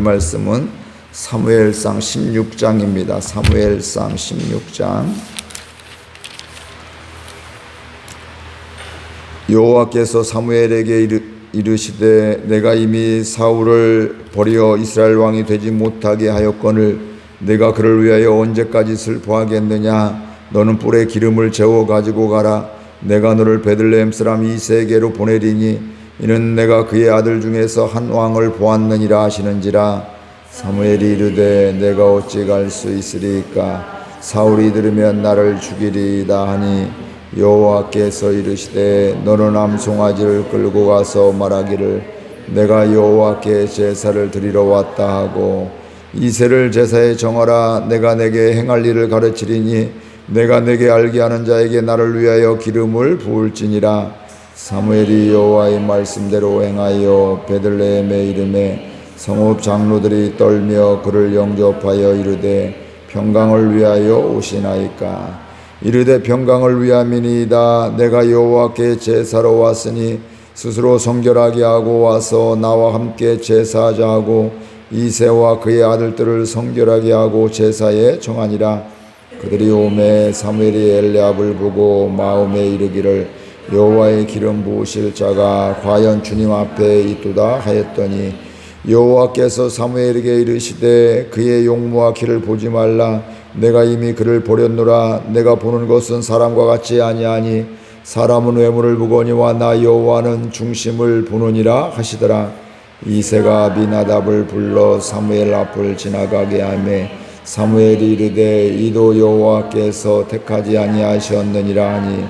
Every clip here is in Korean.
말씀은 사무엘상 16장입니다. 사무엘상 16장. 여호와께서 사무엘에게 이르시되 내가 이미 사울을 버려 이스라엘 왕이 되지 못하게 하였거늘 내가 그를 위하여 언제까지 슬퍼하겠느냐. 너는 뿔에 기름을 재워 가지고 가라. 내가 너를 베들레헴 사람 이새에게로 보내리니 이는 내가 그의 아들 중에서 한 왕을 보았느니라 하시는지라. 사무엘이 이르되 내가 어찌 갈 수 있으리까. 사울이 들으면 나를 죽이리이다 하니 여호와께서 이르시되 너는 암송아지를 끌고 가서 말하기를 내가 여호와께 제사를 드리러 왔다 하고 이새를 제사에 정하라. 내가 내게 행할 일을 가르치리니 내가 내게 알게 하는 자에게 나를 위하여 기름을 부을지니라. 사무엘이 여호와의 말씀대로 행하여 베들레헴의 이름에 성읍 장로들이 떨며 그를 영접하여 이르되 평강을 위하여 오시나이까. 이르되 평강을 위함이니이다. 내가 여호와께 제사로 왔으니 스스로 성결하게 하고 와서 나와 함께 제사하자 하고 이새와 그의 아들들을 성결하게 하고 제사에 정하니라. 그들이 오매 사무엘이 엘리압을 보고 마음에 이르기를 여호와의 기름 부으실 자가 과연 주님 앞에 있도다 하였더니 여호와께서 사무엘에게 이르시되 그의 용모와 키를 보지 말라. 내가 이미 그를 보렸노라. 내가 보는 것은 사람과 같지 아니하니 사람은 외모를 보거니와 나 여호와는 중심을 보느니라 하시더라. 이새가 아비나답을 불러 사무엘 앞을 지나가게 하며 사무엘이 이르되 이도 여호와께서 택하지 아니하셨느니라 하니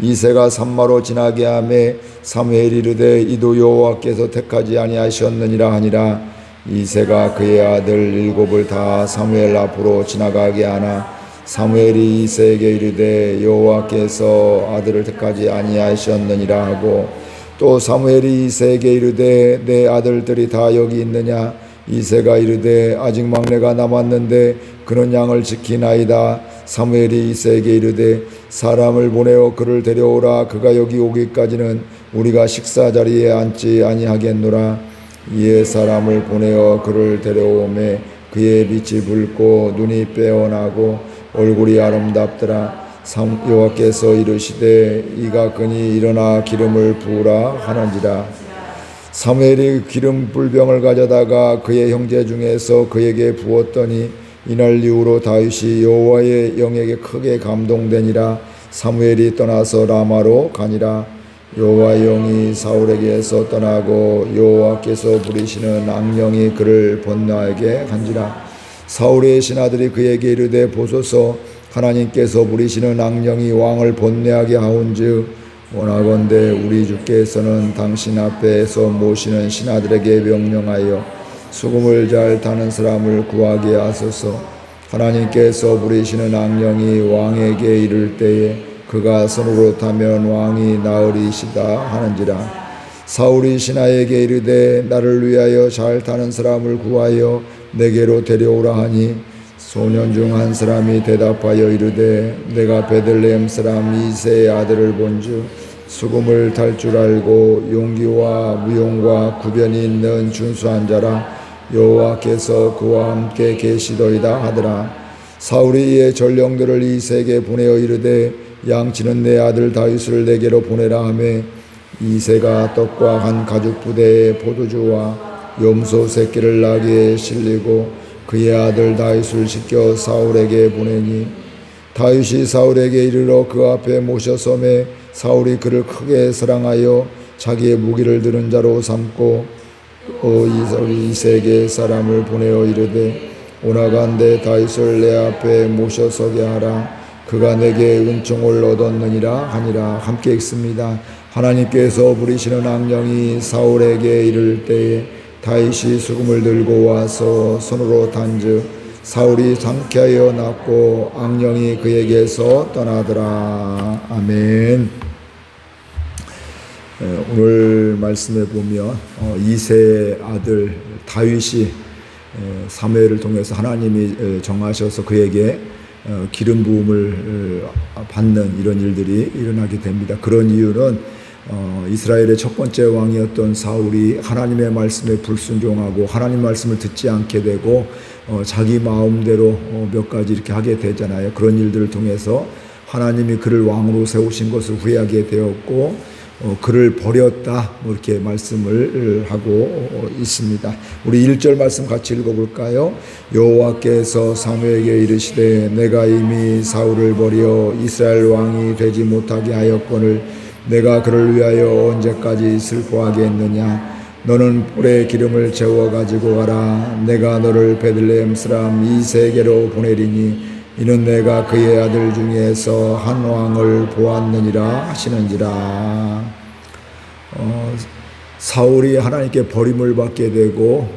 이새가 산마로 지나게 하매 사무엘이 이르되 이도 여호와께서 택하지 아니하셨느니라 하니라. 이새가 그의 아들 일곱을 다 사무엘 앞으로 지나가게 하나 사무엘이 이새에게 이르되 여호와께서 아들을 택하지 아니하셨느니라 하고 또 사무엘이 이새에게 이르되 내 아들들이 다 여기 있느냐. 이새가 이르되 아직 막내가 남았는데 그는 양을 지키나이다. 사무엘이 이새에게 이르되 사람을 보내어 그를 데려오라. 그가 여기 오기까지는 우리가 식사 자리에 앉지 아니하겠노라. 이에 사람을 보내어 그를 데려오매 그의 빛이 붉고 눈이 빼어나고 얼굴이 아름답더라. 여호와께서 이르시되 이가 그니 일어나 기름을 부으라 하는지라. 사무엘이 기름 불병을 가져다가 그의 형제 중에서 그에게 부었더니 이날 이후로 다윗이 여호와의 영에게 크게 감동되니라. 사무엘이 떠나서 라마로 가니라. 여호와의 영이 사울에게서 떠나고 여호와께서 부리시는 악령이 그를 번뇌하게 한지라. 사울의 신하들이 그에게 이르되 보소서 하나님께서 부리시는 악령이 왕을 번뇌하게 하온즉 원하건대 우리 주께서는 당신 앞에서 모시는 신하들에게 명령하여 수금을 잘 타는 사람을 구하게 하소서. 하나님께서 부리시는 악령이 왕에게 이를 때에 그가 손으로 타면 왕이 나으리시다 하는지라. 사울이 신하에게 이르되 나를 위하여 잘 타는 사람을 구하여 내게로 데려오라 하니 소년 중 한 사람이 대답하여 이르되 내가 베들레헴 사람 이새의 아들을 본즉 수금을 탈 줄 알고 용기와 무용과 구변이 있는 준수한 자라. 여호와께서 그와 함께 계시더이다 하더라. 사울이 이에 전령들을 이새에게 보내어 이르되 양치는 내 아들 다윗을 내게로 보내라 하매 이새가 떡과 한 가죽 부대에 포도주와 염소 새끼를 나귀에 실리고 그의 아들 다윗을 시켜 사울에게 보내니 다윗이 사울에게 이르러 그 앞에 모셔서매 사울이 그를 크게 사랑하여 자기의 무기를 드는 자로 삼고 이새에게 사람을 보내어 이르되 오나간대 다윗을 내 앞에 모셔서게 하라. 그가 내게 은총을 얻었느니라 하니라. 함께 읽습니다. 하나님께서 부리시는 악령이 사울에게 이를 때에 다윗이 수금을 들고 와서 손으로 탄즉 사울이 상쾌하여 낫고 악령이 그에게서 떠나더라. 아멘. 오늘 말씀에 보면 이새의 아들 다윗이 사무엘을 통해서 하나님이 정하셔서 그에게 기름 부음을 받는 이런 일들이 일어나게 됩니다. 그런 이유는 이스라엘의 첫 번째 왕이었던 사울이 하나님의 말씀에 불순종하고 하나님 말씀을 듣지 않게 되고 자기 마음대로 몇 가지 이렇게 하게 되잖아요. 그런 일들을 통해서 하나님이 그를 왕으로 세우신 것을 후회하게 되었고 그를 버렸다 이렇게 말씀을 하고 있습니다. 우리 1절 말씀 같이 읽어볼까요? 여호와께서 사무엘에게 이르시되 내가 이미 사울을 버려 이스라엘 왕이 되지 못하게 하였거늘 내가 그를 위하여 언제까지 슬퍼하겠느냐. 너는 뿔에 기름을 채워 가지고 가라. 내가 너를 베들레헴 사람 이새에게로 보내리니 이는 내가 그의 아들 중에서 한 왕을 보았느니라 하시는지라. 사울이 하나님께 버림을 받게 되고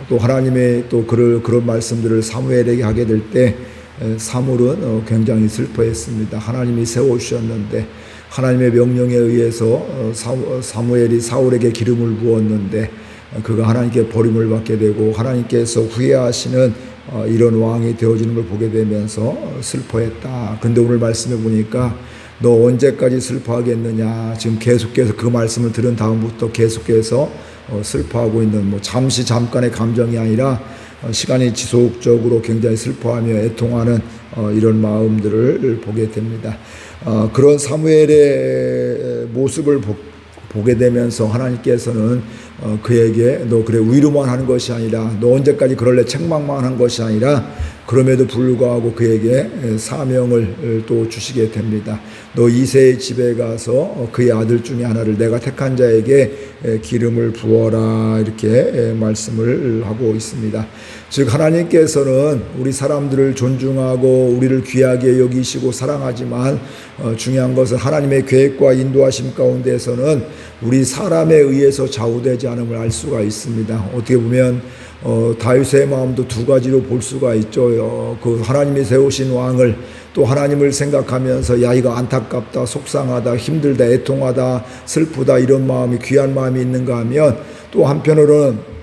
또 하나님의 또 그런 말씀들을 사무엘에게 하게 될 때 사울은 굉장히 슬퍼했습니다. 하나님이 세우셨는데 하나님의 명령에 의해서 사무엘이 사울에게 기름을 부었는데 그가 하나님께 버림을 받게 되고 하나님께서 후회하시는 이런 왕이 되어지는 걸 보게 되면서 슬퍼했다. 근데 오늘 말씀해 보니까 너 언제까지 슬퍼하겠느냐. 지금 계속해서 그 말씀을 들은 다음부터 계속해서 슬퍼하고 있는 잠시 잠깐의 감정이 아니라 시간이 지속적으로 굉장히 슬퍼하며 애통하는 이런 마음들을 보게 됩니다. 그런 사무엘의 모습을 보게 되면서 하나님께서는 그에게 너 그래 위로만 하는 것이 아니라 너 언제까지 그럴래 책망만 한 것이 아니라 그럼에도 불구하고 그에게 사명을 또 주시게 됩니다. 너 이새의 집에 가서 그의 아들 중에 하나를 내가 택한 자에게 기름을 부어라 이렇게 말씀을 하고 있습니다. 즉 하나님께서는 우리 사람들을 존중하고 우리를 귀하게 여기시고 사랑하지만 중요한 것은 하나님의 계획과 인도하심 가운데에서는 우리 사람에 의해서 좌우되지 않음을 알 수가 있습니다. 어떻게 보면 다윗의 마음도 두 가지로 볼 수가 있죠. 그 하나님이 세우신 왕을 또 하나님을 생각하면서 야 이거 안타깝다 속상하다 힘들다 애통하다 슬프다 이런 마음이 귀한 마음이 있는가 하면 또 한편으로는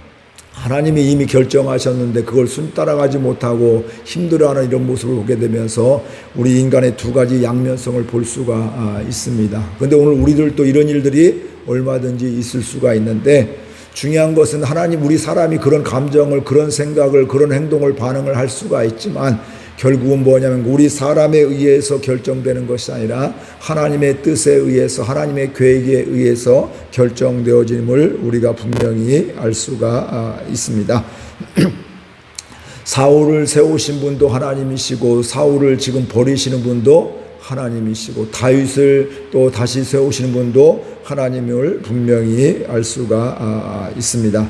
하나님이 이미 결정하셨는데 그걸 따라가지 못하고 힘들어하는 이런 모습을 보게 되면서 우리 인간의 두 가지 양면성을 볼 수가 있습니다. 그런데 오늘 우리들도 이런 일들이 얼마든지 있을 수가 있는데 중요한 것은 하나님 우리 사람이 그런 감정을 그런 생각을 그런 행동을 반응을 할 수가 있지만 결국은 뭐냐면 우리 사람에 의해서 결정되는 것이 아니라 하나님의 뜻에 의해서 하나님의 계획에 의해서 결정되어짐을 우리가 분명히 알 수가 있습니다. 사울을 세우신 분도 하나님이시고 사울을 지금 버리시는 분도 하나님이시고 다윗을 또 다시 세우시는 분도 하나님을 분명히 알 수가 있습니다.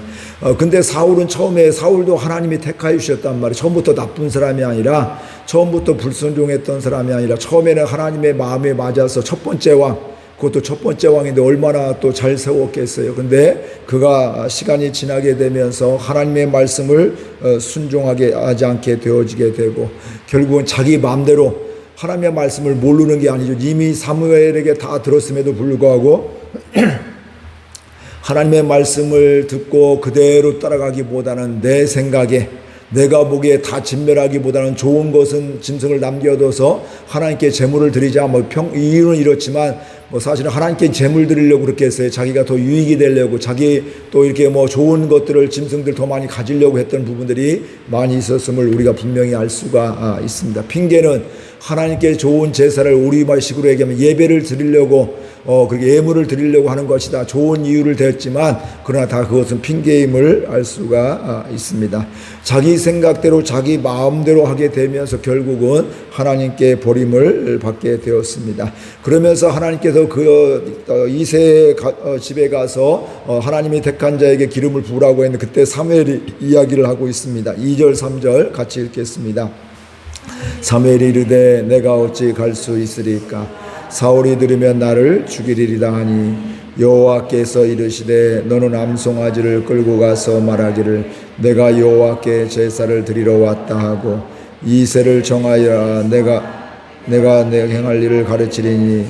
근데 사울은 처음에 사울도 하나님이 택하여 주셨단 말이에요. 처음부터 나쁜 사람이 아니라 처음부터 불순종했던 사람이 아니라 처음에는 하나님의 마음에 맞아서 첫 번째 왕 그것도 첫 번째 왕인데 얼마나 또 잘 세웠겠어요. 근데 그가 시간이 지나게 되면서 하나님의 말씀을 순종하게 하지 않게 되어지게 되고 결국은 자기 마음대로 하나님의 말씀을 모르는 게 아니죠. 이미 사무엘에게 다 들었음에도 불구하고 하나님의 말씀을 듣고 그대로 따라가기보다는 내 생각에 내가 보기에 다 진멸하기보다는 좋은 것은 짐승을 남겨둬서 하나님께 제물을 드리자 이유는 이렇지만 사실은 하나님께 제물 드리려고 그렇게 했어요. 자기가 더 유익이 되려고 자기 또 이렇게 좋은 것들을 짐승들 더 많이 가지려고 했던 부분들이 많이 있었음을 우리가 분명히 알 수가 있습니다. 핑계는 하나님께 좋은 제사를 우리말식으로 얘기하면 예배를 드리려고 그렇게 예물을 드리려고 하는 것이다. 좋은 이유를 댔지만 그러나 다 그것은 핑계임을 알 수가 있습니다. 자기 생각대로 자기 마음대로 하게 되면서 결국은 하나님께 버림을 받게 되었습니다. 그러면서 하나님께서 그 이새의 집에 가서 하나님이 택한 자에게 기름을 부으라고 했는데 그때 사무엘이 이야기를 하고 있습니다. 2절 3절 같이 읽겠습니다. 사무엘이 이르되 내가 어찌 갈 수 있으리까 사울이 들으면 나를 죽이리라 하니 여호와께서 이르시되 너는 암송아지를 끌고 가서 말하기를 내가 여호와께 제사를 드리러 왔다 하고 이새를 정하여라 내가 내 행할 일을 가르치리니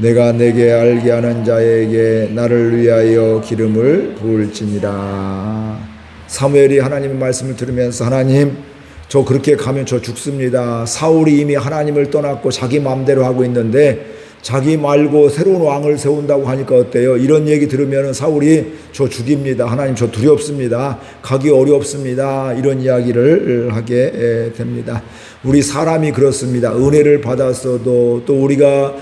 내가 내게 알게 하는 자에게 나를 위하여 기름을 부을지니라. 사무엘이 하나님의 말씀을 들으면서 하나님 저 그렇게 가면 저 죽습니다. 사울이 이미 하나님을 떠났고 자기 마음대로 하고 있는데 자기 말고 새로운 왕을 세운다고 하니까 어때요? 이런 얘기 들으면 사울이 저 죽입니다. 하나님 저 두렵습니다. 가기 어렵습니다. 이런 이야기를 하게 됩니다. 우리 사람이 그렇습니다. 은혜를 받았어도 또 우리가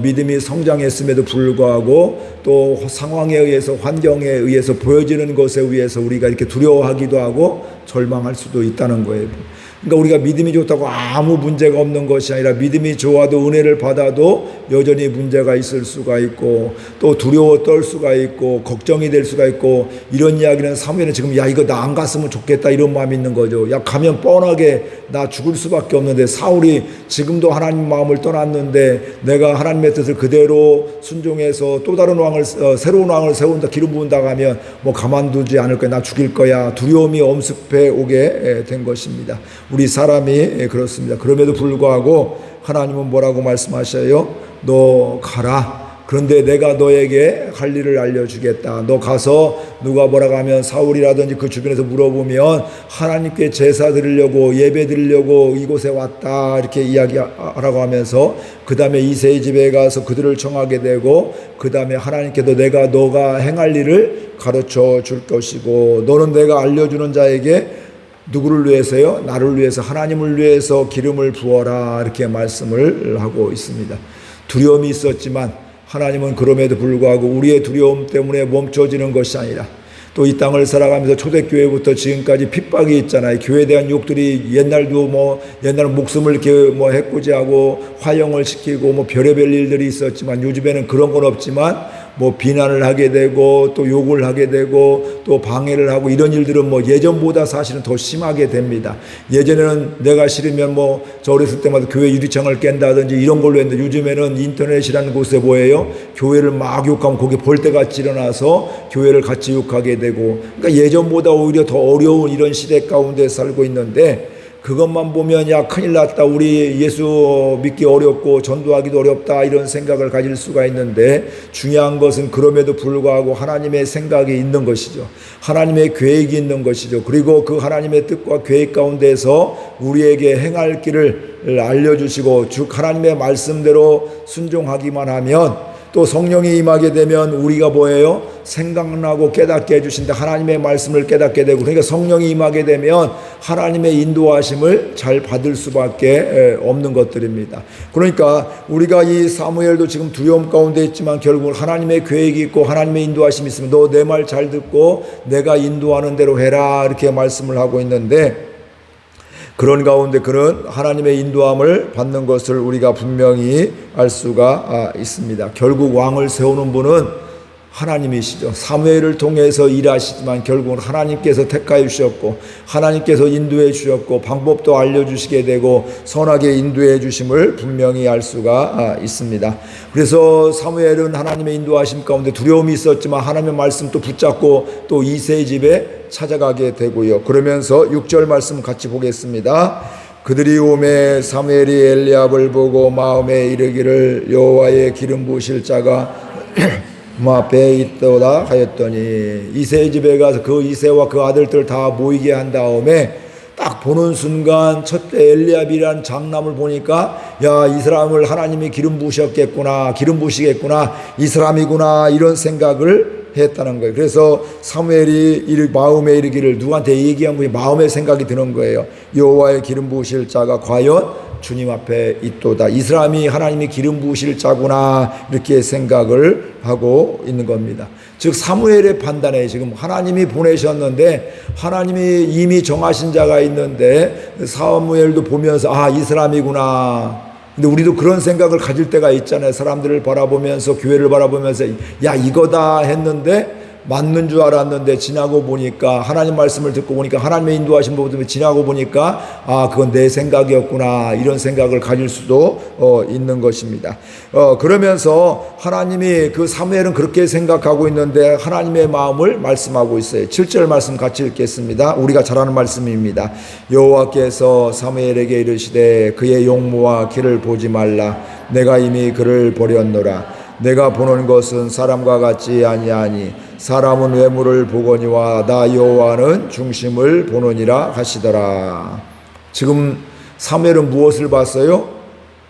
믿음이 성장했음에도 불구하고 또 상황에 의해서 환경에 의해서 보여지는 것에 의해서 우리가 이렇게 두려워하기도 하고 절망할 수도 있다는 거예요. 그러니까 우리가 믿음이 좋다고 아무 문제가 없는 것이 아니라 믿음이 좋아도 은혜를 받아도 여전히 문제가 있을 수가 있고 또 두려워 떨 수가 있고 걱정이 될 수가 있고 이런 이야기는 사무엘은 지금 야 이거 나 안 갔으면 좋겠다 이런 마음이 있는 거죠. 야 가면 뻔하게 나 죽을 수밖에 없는데 사울이 지금도 하나님 마음을 떠났는데 내가 하나님의 뜻을 그대로 순종해서 또 다른 왕을 새로운 왕을 세운다 기름 부은다고 하면 뭐 가만두지 않을 거야. 나 죽일 거야. 두려움이 엄습해 오게 된 것입니다. 우리 사람이 그렇습니다. 그럼에도 불구하고 하나님은 뭐라고 말씀하셔요? 너 가라. 그런데 내가 너에게 할 일을 알려주겠다. 너 가서 누가 뭐라고 하면 사울이라든지 그 주변에서 물어보면 하나님께 제사 드리려고 예배 드리려고 이곳에 왔다 이렇게 이야기하라고 하면서 그 다음에 이새의 집에 가서 그들을 청하게 되고 그 다음에 하나님께도 너가 행할 일을 가르쳐 줄 것이고 너는 내가 알려주는 자에게 누구를 위해서요? 나를 위해서 하나님을 위해서 기름을 부어라 이렇게 말씀을 하고 있습니다. 두려움이 있었지만 하나님은 그럼에도 불구하고 우리의 두려움 때문에 멈춰지는 것이 아니라 또 이 땅을 살아가면서 초대교회부터 지금까지 핍박이 있잖아요. 교회에 대한 욕들이 옛날도 옛날은 목숨을 이렇게 해코지하고 화형을 시키고 별의별 일들이 있었지만 요즘에는 그런 건 없지만 비난을 하게 되고 또 욕을 하게 되고 또 방해를 하고 이런 일들은 예전보다 사실은 더 심하게 됩니다. 예전에는 내가 싫으면 저 어렸을 때마다 교회 유리창을 깬다든지 이런 걸로 했는데 요즘에는 인터넷이라는 곳에 뭐예요? 교회를 막 욕하면 거기 벌떼같이 일어나서 교회를 같이 욕하게 되고 그러니까 예전보다 오히려 더 어려운 이런 시대 가운데 살고 있는데 그것만 보면 야 큰일 났다 우리 예수 믿기 어렵고 전도하기도 어렵다 이런 생각을 가질 수가 있는데 중요한 것은 그럼에도 불구하고 하나님의 생각이 있는 것이죠. 하나님의 계획이 있는 것이죠. 그리고 그 하나님의 뜻과 계획 가운데서 우리에게 행할 길을 알려주시고 즉 하나님의 말씀대로 순종하기만 하면 또 성령이 임하게 되면 우리가 뭐예요? 생각나고 깨닫게 해주신다. 하나님의 말씀을 깨닫게 되고 그러니까 성령이 임하게 되면 하나님의 인도하심을 잘 받을 수밖에 없는 것들입니다. 그러니까 우리가 이 사무엘도 지금 두려움 가운데 있지만 결국 하나님의 계획이 있고 하나님의 인도하심이 있으면 너 내 말 잘 듣고 내가 인도하는 대로 해라 이렇게 말씀을 하고 있는데 그런 가운데 그런 하나님의 인도함을 받는 것을 우리가 분명히 알 수가 있습니다. 결국 왕을 세우는 분은 하나님이시죠. 사무엘을 통해서 일하시지만 결국은 하나님께서 택하여 주셨고 하나님께서 인도해 주셨고 방법도 알려주시게 되고 선하게 인도해 주심을 분명히 알 수가 있습니다. 그래서 사무엘은 하나님의 인도하심 가운데 두려움이 있었지만 하나님의 말씀 또 붙잡고 또 이새의 집에 찾아가게 되고요. 그러면서 6절 말씀 같이 보겠습니다. 그들이 오매 사무엘이 엘리압을 보고 마음에 이르기를 여호와의 기름 부으실 자가 앞에 있도다 하였더니 이새의 집에 가서 그 이새와 그 아들들 다 모이게 한 다음에 딱 보는 순간 첫째 엘리압이라는 장남을 보니까 야, 이 사람을 하나님이 기름 부으셨겠구나, 기름 부으시겠구나, 이 사람이구나 이런 생각을 했다는 거예요. 그래서 사무엘이 마음에 이르기를 누구한테 얘기하면 마음의 생각이 드는 거예요. 여호와의 기름 부으실 자가 과연 주님 앞에 있도다. 이 사람이 하나님이 기름 부으실 자구나 이렇게 생각을 하고 있는 겁니다. 즉 사무엘의 판단에 지금 하나님이 보내셨는데 하나님이 이미 정하신 자가 있는데 사무엘도 보면서 이 사람이구나. 근데 우리도 그런 생각을 가질 때가 있잖아요. 사람들을 바라보면서 교회를 바라보면서 야 이거다 했는데 맞는 줄 알았는데 지나고 보니까 하나님 말씀을 듣고 보니까 하나님의 인도하신 법을 지나고 보니까 그건 내 생각이었구나 이런 생각을 가질 수도 있는 것입니다. 그러면서 하나님이 그 사무엘은 그렇게 생각하고 있는데 하나님의 마음을 말씀하고 있어요. 7절 말씀 같이 읽겠습니다. 우리가 잘 아는 말씀입니다. 여호와께서 사무엘에게 이르시되 그의 용모와 길을 보지 말라. 내가 이미 그를 버렸노라. 내가 보는 것은 사람과 같지 아니하니 사람은 외모를 보거니와 나 여호와는 중심을 보느니라 하시더라. 지금 사무엘은 무엇을 봤어요?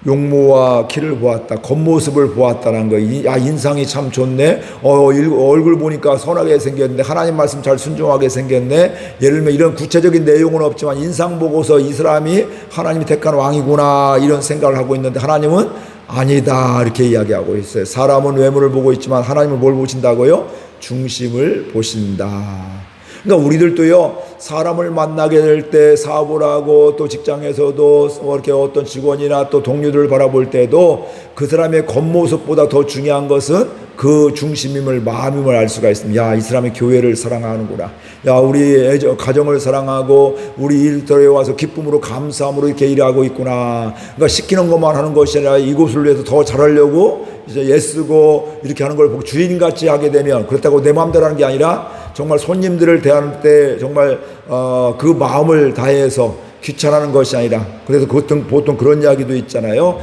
용모와 키를 보았다. 겉모습을 보았다는 거. 인상이 참 좋네. 얼굴 보니까 선하게 생겼네. 하나님 말씀 잘 순종하게 생겼네. 예를 들면 이런 구체적인 내용은 없지만 인상 보고서 이 사람이 하나님이 택한 왕이구나 이런 생각을 하고 있는데 하나님은 아니다 이렇게 이야기하고 있어요. 사람은 외모를 보고 있지만 하나님은 뭘 보신다고요? 중심을 보신다. 그러니까 우리들도요, 사람을 만나게 될 때 사업을 하고 또 직장에서도 이렇게 어떤 직원이나 또 동료들을 바라볼 때도 그 사람의 겉모습보다 더 중요한 것은 그 중심임을, 마음임을 알 수가 있습니다. 야, 이 사람이 교회를 사랑하는구나. 야, 우리 가정을 사랑하고 우리 일터에 와서 기쁨으로 감사함으로 이렇게 일하고 있구나. 그러니까 시키는 것만 하는 것이 아니라 이곳을 위해서 더 잘하려고 이제 애쓰고 이렇게 하는 걸 보고 주인같이 하게 되면, 그렇다고 내 마음대로 하는 게 아니라 정말 손님들을 대할 때 정말 그 마음을 다해서 귀찮아하는 것이 아니라, 그래서 보통 그런 이야기도 있잖아요.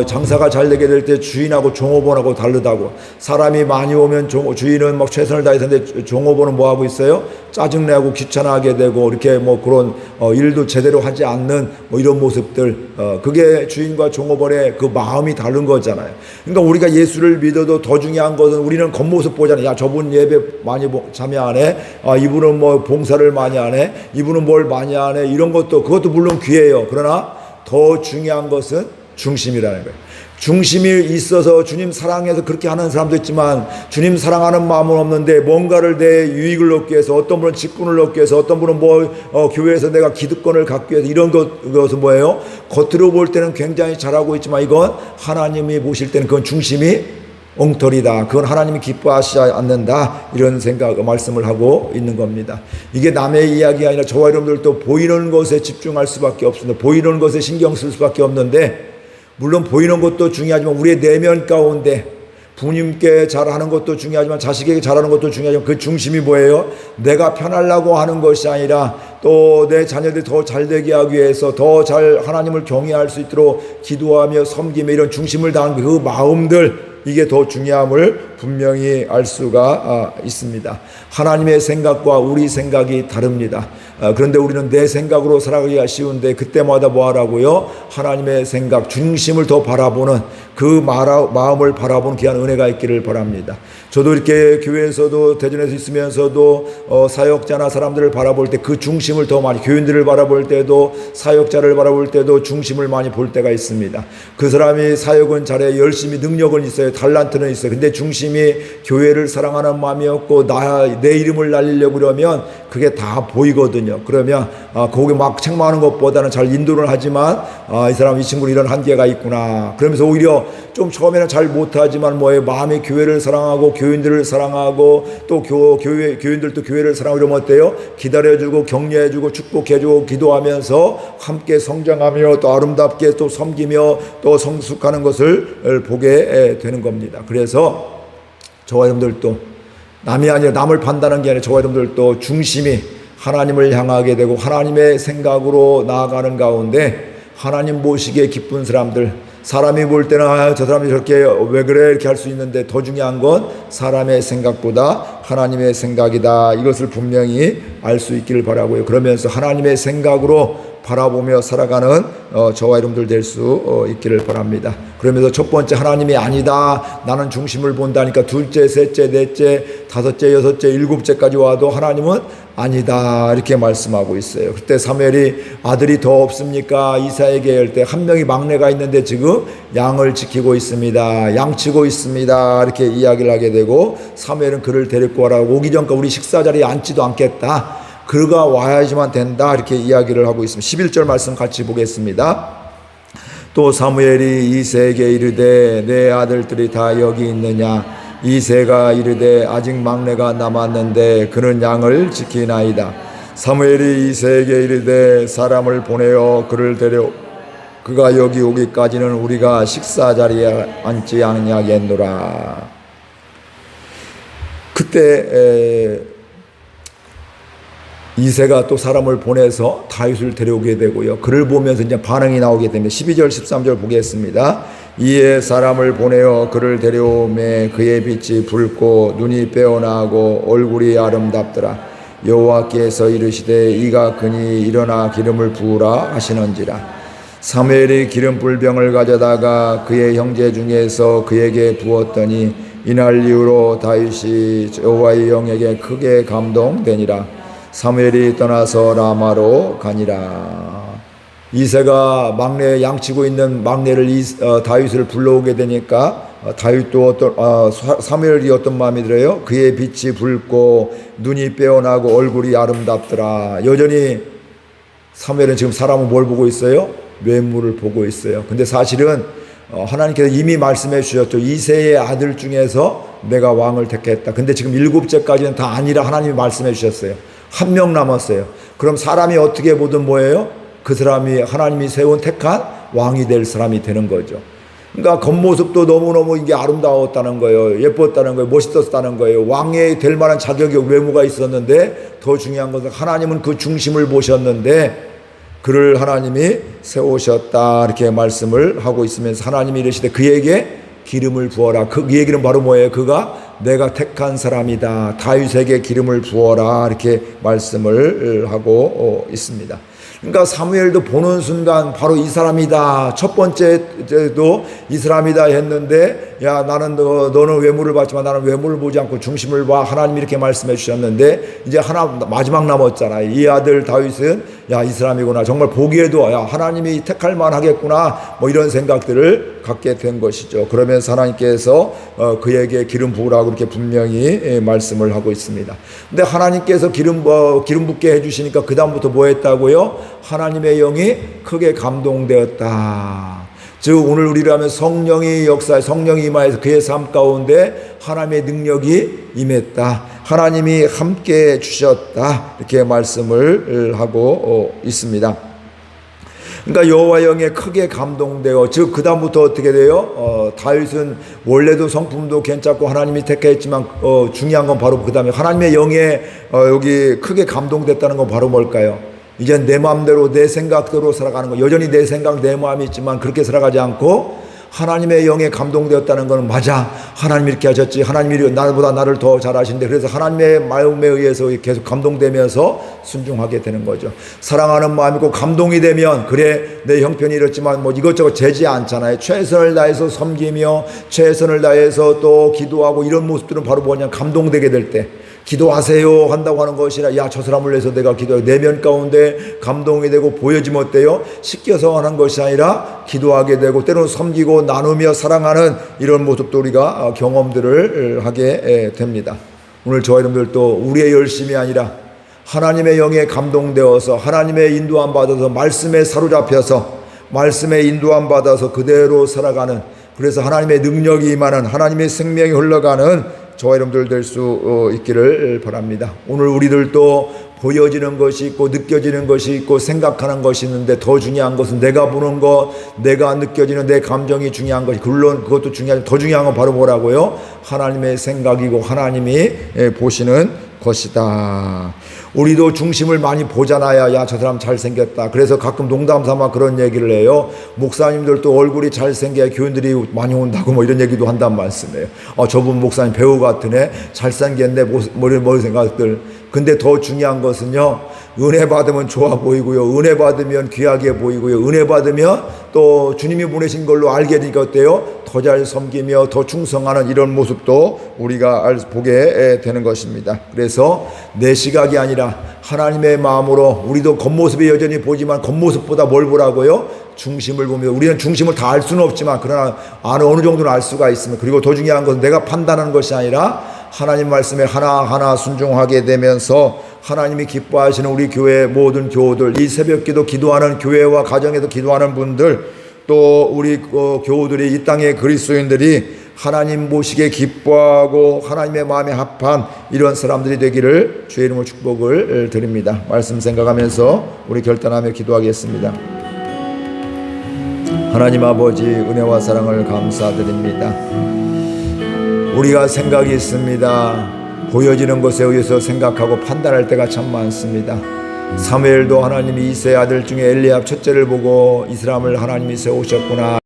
장사가 잘 되게 될 때 주인하고 종업원하고 다르다고. 사람이 많이 오면 주인은 막 최선을 다해서 하는데 종업원은 뭐 하고 있어요? 짜증내고 귀찮아하게 되고 이렇게 뭐 그런 일도 제대로 하지 않는 뭐 이런 모습들, 그게 주인과 종업원의 그 마음이 다른 거잖아요. 그러니까 우리가 예수를 믿어도 더 중요한 것은 우리는 겉모습 보잖아요. 야, 저분 예배 많이 참여하네. 이분은 뭐 봉사를 많이 하네. 이분은 뭘 많이 하네. 이런 그것도 물론 귀해요. 그러나 더 중요한 것은 중심이라는 거예요. 중심이 있어서 주님 사랑해서 그렇게 하는 사람도 있지만 주님 사랑하는 마음은 없는데 뭔가를 내 유익을 얻기 위해서, 어떤 분은 직분을 얻기 위해서, 어떤 분은 교회에서 내가 기득권을 갖기 위해서, 이런 것은 뭐예요? 겉으로 볼 때는 굉장히 잘하고 있지만 이건 하나님이 보실 때는 그건 중심이 엉터리다. 그건 하나님이 기뻐하시지 않는다. 이런 말씀을 하고 있는 겁니다. 이게 남의 이야기가 아니라 저와 여러분들도 보이는 것에 집중할 수밖에 없습니다. 보이는 것에 신경 쓸 수밖에 없는데, 물론 보이는 것도 중요하지만 우리의 내면 가운데 부모님께 잘하는 것도 중요하지만 자식에게 잘하는 것도 중요하지만 그 중심이 뭐예요? 내가 편하려고 하는 것이 아니라 또 내 자녀들이 더 잘되게 하기 위해서 더 잘 하나님을 경외할 수 있도록 기도하며 섬기며 이런 중심을 다하는 그 마음들, 이게 더 중요함을 분명히 알 수가 있습니다. 하나님의 생각과 우리 생각이 다릅니다. 그런데 우리는 내 생각으로 살아가기가 쉬운데 그때마다 뭐 하라고요? 하나님의 생각, 중심을 더 바라보는 그 마음을 바라보는 귀한 은혜가 있기를 바랍니다. 저도 이렇게 교회에서도 대전에서 있으면서도 사역자나 사람들을 바라볼 때 그 중심을 더 많이, 교인들을 바라볼 때도 사역자를 바라볼 때도 중심을 많이 볼 때가 있습니다. 그 사람이 사역은 잘해, 열심히 능력은 있어요, 달란트는 있어요. 근데 중심이 교회를 사랑하는 마음이었고 내 이름을 날리려고 그러면 그게 다 보이거든요. 그러면 거기 막 책망하는 것보다는 잘 인도를 하지만 이 사람, 이 친구는 이런 한계가 있구나. 그러면서 오히려 좀 처음에는 잘 못하지만 마음이 교회를 사랑하고 교인들을 사랑하고 또 교인들도 교회를 사랑하고 이러면 어때요? 기다려주고 격려해주고 축복해주고 기도하면서 함께 성장하며 또 아름답게 또 섬기며 또 성숙하는 것을 보게 되는 겁니다. 그래서 저와 여러분들도 남이 아니라, 남을 판단하는 게 아니라 저와 여러분들도 중심이 하나님을 향하게 되고 하나님의 생각으로 나아가는 가운데 하나님 보시기에 기쁜 사람들, 사람이 볼 때는 저 사람이 저렇게 왜 그래 이렇게 할 수 있는데 더 중요한 건 사람의 생각보다 하나님의 생각이다. 이것을 분명히 알 수 있기를 바라고요. 그러면서 하나님의 생각으로 바라보며 살아가는 저와 여러분들 될 수 있기를 바랍니다. 그러면서 첫 번째, 하나님이 아니다, 나는 중심을 본다니까 둘째, 셋째, 넷째, 다섯째, 여섯째, 일곱째까지 와도 하나님은 아니다 이렇게 말씀하고 있어요. 그때 사무엘이 아들이 더 없습니까? 이사에게 할 때 한 명이 막내가 있는데 지금 양을 지키고 있습니다, 양치고 있습니다 이렇게 이야기를 하게 되고, 사무엘은 그를 데리고 와라고, 오기 전까지 우리 식사 자리에 앉지도 않겠다, 그가 와야지만 된다 이렇게 이야기를 하고 있습니다. 11절 말씀 같이 보겠습니다. 또 사무엘이 이새에게 이르되 내 아들들이 다 여기 있느냐? 이새가 이르되 아직 막내가 남았는데 그는 양을 지키나이다. 사무엘이 이새에게 이르되 사람을 보내어 그를 데려 그가 여기 오기까지는 우리가 식사 자리에 앉지 아니하겠노라. 그때 이새가 또 사람을 보내서 다윗을 데려오게 되고요. 그를 보면서 이제 반응이 나오게 됩니다. 12절 13절 보겠습니다. 이에 사람을 보내어 그를 데려오매 그의 빛이 붉고 눈이 빼어나고 얼굴이 아름답더라. 여호와께서 이르시되 이가 그니 일어나 기름을 부으라 하시는지라. 사무엘이 기름불병을 가져다가 그의 형제 중에서 그에게 부었더니 이날 이후로 다윗이 여호와의 영에게 크게 감동되니라. 사무엘이 떠나서 라마로 가니라. 이새가 막내 양치고 있는 막내를 다윗을 불러오게 되니까 다윗도 사무엘이 어떤 마음이 들어요? 그의 빛이 붉고 눈이 빼어나고 얼굴이 아름답더라. 여전히 사무엘은 지금 사람은 뭘 보고 있어요? 외모를 보고 있어요. 근데 사실은 하나님께서 이미 말씀해 주셨죠. 이새의 아들 중에서 내가 왕을 택했다. 근데 지금 7째까지는 다 아니라 하나님이 말씀해 주셨어요. 한 명 남았어요. 그럼 사람이 어떻게 보든 뭐예요? 그 사람이 하나님이 세운 택한 왕이 될 사람이 되는 거죠. 그러니까 겉모습도 너무너무 이게 아름다웠다는 거예요. 예뻤다는 거예요. 멋있었다는 거예요. 왕이 될 만한 자격이 외모가 있었는데 더 중요한 것은 하나님은 그 중심을 보셨는데 그를 하나님이 세우셨다 이렇게 말씀을 하고 있으면서 하나님이 이르시되 그에게 기름을 부어라. 그 얘기는 바로 뭐예요? 그가 내가 택한 사람이다. 다윗에게 기름을 부어라 이렇게 말씀을 하고 있습니다. 그러니까 사무엘도 보는 순간 바로 이 사람이다. 첫 번째도 이 사람이다 했는데 야 나는 너는 외모를 봤지만 나는 외모를 보지 않고 중심을 봐. 하나님이 이렇게 말씀해 주셨는데 이제 하나 마지막 남았잖아요. 이 아들 다윗은 야 이 사람이구나. 정말 보기에도 야 하나님이 택할 만하겠구나. 뭐 이런 생각들을 갖게 된 것이죠. 그러면서 하나님께서 그에게 기름 부으라고 이렇게 분명히 말씀을 하고 있습니다. 근데 하나님께서 기름 붓게 해주시니까 그 다음부터 뭐 했다고요? 하나님의 영이 크게 감동되었다. 즉 오늘 우리라면 성령이 역사에 성령이 임하여서 그의 삶 가운데 하나님의 능력이 임했다. 하나님이 함께 주셨다. 이렇게 말씀을 하고 있습니다. 그러니까 여호와 영에 크게 감동되어 즉 그 다음부터 어떻게 돼요? 다윗은 원래도 성품도 괜찮고 하나님이 택했지만 중요한 건 바로 그 다음에 하나님의 영에 여기 크게 감동됐다는 건 바로 뭘까요? 이제 내 마음대로 내 생각대로 살아가는 거. 여전히 내 생각 내 마음이 있지만 그렇게 살아가지 않고 하나님의 영에 감동되었다는 것은 맞아. 하나님이 이렇게 하셨지. 하나님이 나보다 나를 더 잘하신대. 그래서 하나님의 마음에 의해서 계속 감동되면서 순종하게 되는 거죠. 사랑하는 마음이고 감동이 되면 그래 내 형편이 이렇지만 뭐 이것저것 재지 않잖아요. 최선을 다해서 섬기며 최선을 다해서 또 기도하고 이런 모습들은 바로 뭐냐 감동되게 될 때 기도하세요 한다고 하는 것이라 야 저 사람을 위해서 내가 기도해 내면 가운데 감동이 되고 보여지면 어때요? 시켜서 하는 것이 아니라 기도하게 되고 때로는 섬기고 나누며 사랑하는 이런 모습도 우리가 경험들을 하게 됩니다. 오늘 저와 여러분들도 우리의 열심이 아니라 하나님의 영에 감동되어서 하나님의 인도함 받아서 말씀에 사로잡혀서 말씀에 인도함 받아서 그대로 살아가는 그래서 하나님의 능력이 임하는 하나님의 생명이 흘러가는 저와 여러분들 될 수 있기를 바랍니다. 오늘 우리들도 보여지는 것이 있고 느껴지는 것이 있고 생각하는 것이 있는데 더 중요한 것은 내가 보는 것, 내가 느껴지는 내 감정이 중요한 것이 물론 그것도 중요하지만 더 중요한 건 바로 뭐라고요? 하나님의 생각이고 하나님이 보시는 것이다. 우리도 중심을 많이 보잖아요. 야, 저 사람 잘생겼다. 그래서 가끔 농담 삼아 그런 얘기를 해요. 목사님들도 얼굴이 잘생겨야 교인들이 많이 온다고 뭐 이런 얘기도 한단 말씀이에요. 저분 목사님 배우 같으네. 잘생겼네. 뭐 생각들. 근데 더 중요한 것은요. 은혜 받으면 좋아 보이고요. 은혜 받으면 귀하게 보이고요. 은혜 받으면 또 주님이 보내신 걸로 알게 되니까 어때요? 더 잘 섬기며 더 충성하는 이런 모습도 우리가 보게 되는 것입니다. 그래서 내 시각이 아니라 하나님의 마음으로 우리도 겉모습이 여전히 보지만 겉모습보다 뭘 보라고요? 중심을 보며 우리는 중심을 다 알 수는 없지만 그러나 어느 정도는 알 수가 있습니다. 그리고 더 중요한 것은 내가 판단하는 것이 아니라 하나님 말씀에 하나하나 순종하게 되면서 하나님이 기뻐하시는 우리 교회 모든 교우들 이 새벽기도 기도하는 교회와 가정에서 기도하는 분들 또 우리 교우들이 이 땅의 그리스도인들이 하나님 보시기에 기뻐하고 하나님의 마음에 합한 이런 사람들이 되기를 주의 이름으로 축복을 드립니다. 말씀 생각하면서 우리 결단하며 기도하겠습니다. 하나님 아버지 은혜와 사랑을 감사드립니다. 우리가 생각이 있습니다. 보여지는 것에 의해서 생각하고 판단할 때가 참 많습니다. 사무엘도 하나님이 이새의 아들 중에 엘리압 첫째를 보고 이 사람을 하나님이 세우셨구나